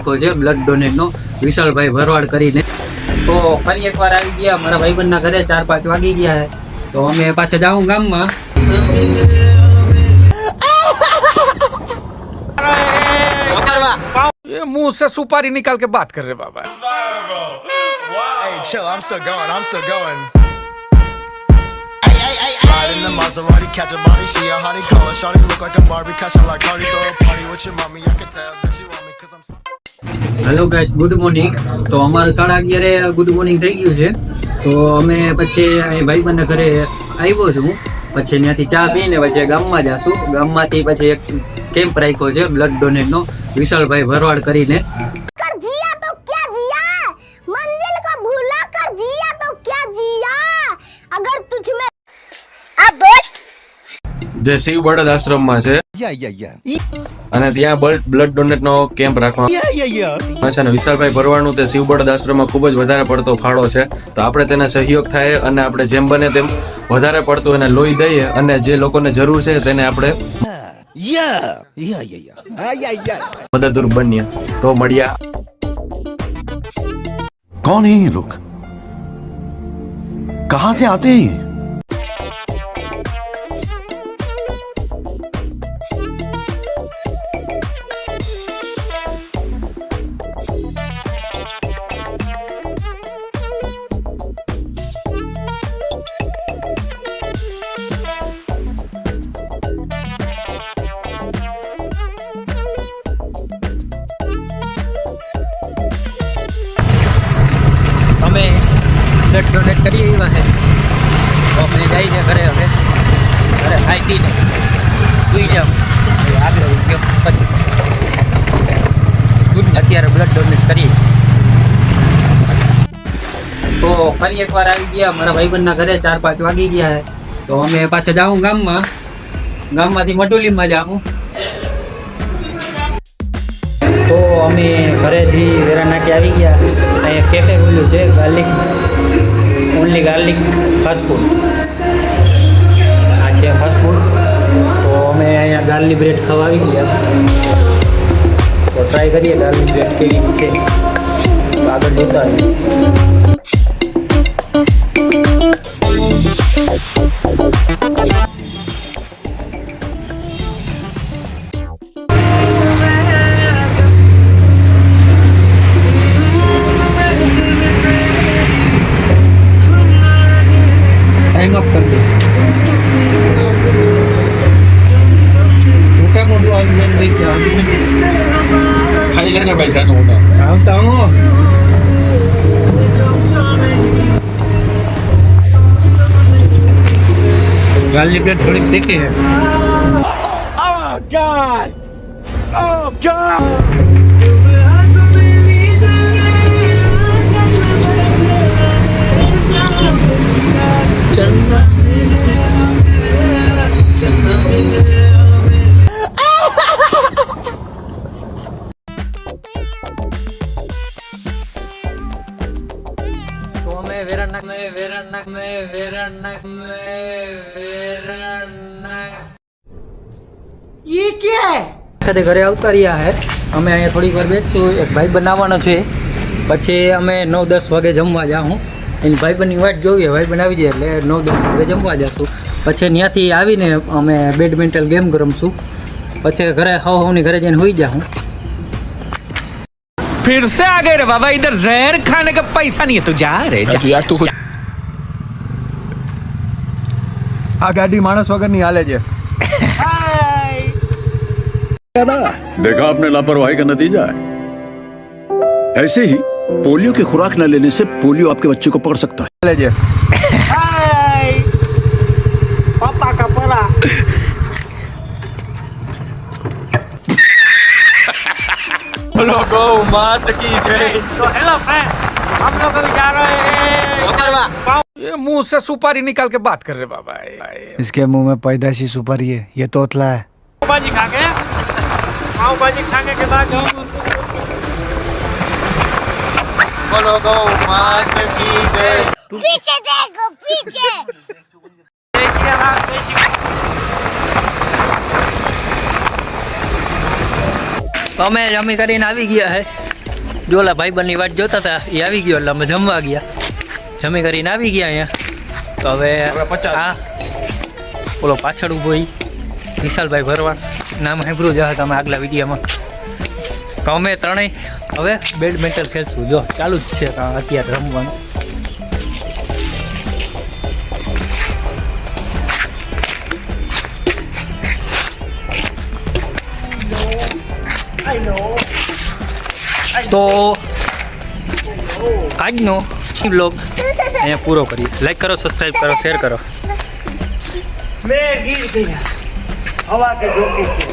રાખ્યો છે બ્લડ ડોનેટનો વિશાલભાઈ ભરવાડ કરીને। તો ફરી એકવાર આવી ગયા મારા ભાઈબંધના ઘરે, 4-5 વાગી ગયા છે, તો અમે પાછા જાઉં ગામમાં। ये मुंह से सुपारी निकाल के बात कर रहे बाबा। Hey, chill, I'm still going. Ride in the Maserati, catch a body, she a hottie, call her shawty, look like a Barbie, catch her like Cardi, throw a party with your mommy, I can tell that she want me cause I'm so... hello guys, good morning. તો અમારું 11:30 good morning થઈ ગયું છે, તો અમે પછી અહીં ભાઈબંધના ઘરે આવ્યો છું, પછી ત્યાંથી ચા પીને પછી ગામમાં જાશું। ગામમાંથી પછી એક કેમ્પ રાખ્યો છે બ્લડ ડોનેટનો વિશાલભાઈ ભરવાડ કરીને। જે શિવ બળદ આશ્રમમાં છે અને ત્યાં બ્લડ ડોનેટ નો કેમ્પ રાખવામાં છે અને વિશાલભાઈ ભરવાડનું તે શિવ બળદ આશ્રમમાં ખૂબ જ વધારે પડતો ફાળો છે, તો આપણે તેને સહયોગ થાય અને આપણે જેમ બને તેમ વધારે પડતું એને લોહી દઈએ અને જે લોકોને જરૂર છે તેને આપણે મદદરૂપ બનીએ। તો મળ્યા। कौन है ये लोग? कहां से आते हैं ये? અમે બ્લડ ડોનેટ કરી આવ્યા છે, તો અમે જઈને ઘરે હવે ઘરે ખાઈ પીને સુઈ જાવ, આગળ ઉપયોગ પછી અત્યારે બ્લડ ડોનેટ કરીએ। તો ફરી એકવાર આવી ગયા મારા ભાઈબંધના ઘરે, 4-5 વાગી ગયા છે, તો અમે પાછા જાઉં ગામમાં। ગામમાંથી મટોલીમાં જાઉં। તો અમે ઘરેથી વેરાનાકે આવી ગયા। અહીંયા કેફે ખુલ્યું છે, garlic only garlic fast food, આ છે ફાસ્ટ ફૂડ। તો અમે અહીંયા ગાર્લિક બ્રેડ ખાવા આવી ગયા, તો ટ્રાય કરીએ ગાર્લિક બ્રેડ કેવી છે, તો આગળ જોતા રહીએ। टाइम अप कर दे, क्या मोटू आज मैं देख क्या ખાઈ લેને ભાઈ જાનો હોના આવતા હું। गार्लिक ब्रेड थोड़ी देखे है। Oh God! Oh God! तो हमें वेरानाक ये क्या है? ખાતે ઘરે આવતા રહ્યા હે, અમે અહીંયા થોડીક વાર બેસશું, એક ભાઈ બનાવવાનો છે, પછી અમે 9-10 વાગે જમવા જાઉં। એની ભાઈબંધની વાટ જોઈએ, ભાઈબંધ આવી જાય એટલે 9-10 વાગે જમવા જશું, પછી ત્યાંથી આવીને અમે બેડમિન્ટન ગેમ રમશું, પછી ઘરે હવની ઘરે જઈને હોઈ જાઉં। फिर से आ गए रे बाबा, इधर जहर खाने का पैसा नहीं है, तो जा रे जा यार तू। आ गाड़ी मानस वगर नहीं हाले जे। देखा आपने लापरवाही का नतीजा है। ऐसे ही पोलियो की खुराक न लेने से पोलियो आपके बच्चे को पकड़ सकता है। ले जे पापा का परा। બોલો ગૌ માત કી જય। तो हेलो फ्रेंड, हम लोग अभी जा रहे हैं। ये मुंह से सुपारी निकाल के बात कर रहे बाबा। इसके मुंह में पैदाशी सुपारी है, ये तोतला है। पाव भाजी खा के, पाव भाजी खाने के बाद हम બોલો ગૌ માત કી જય। पीछे देखो पीछे। તો અમે જમી કરીને આવી ગયા હે, જો ઓલા ભાઈબંધની વાટ જોતા હતા એ આવી ગયો એટલે અમે જમવા ગયા. જમી કરીને આવી ગયા અહીંયા. તો હવે આ ઓલો પાછળ ઊભો ઈ વિશાલભાઈ ભરવાડ નામ સાંભળ્યું જ હશે તમે આગલા વિડીયોમાં. તો અમે ત્રણેય હવે બેડમિન્ટન ખેલશું. જો ચાલુ જ છે અત્યારે રમવાનું. તો આજનો બ્લોગ અહીંયા પૂરો કરીએ. લાઈક કરો, સબસ્ક્રાઈબ કરો, શેર કરો. मैं गिर गया हवा के झोंके से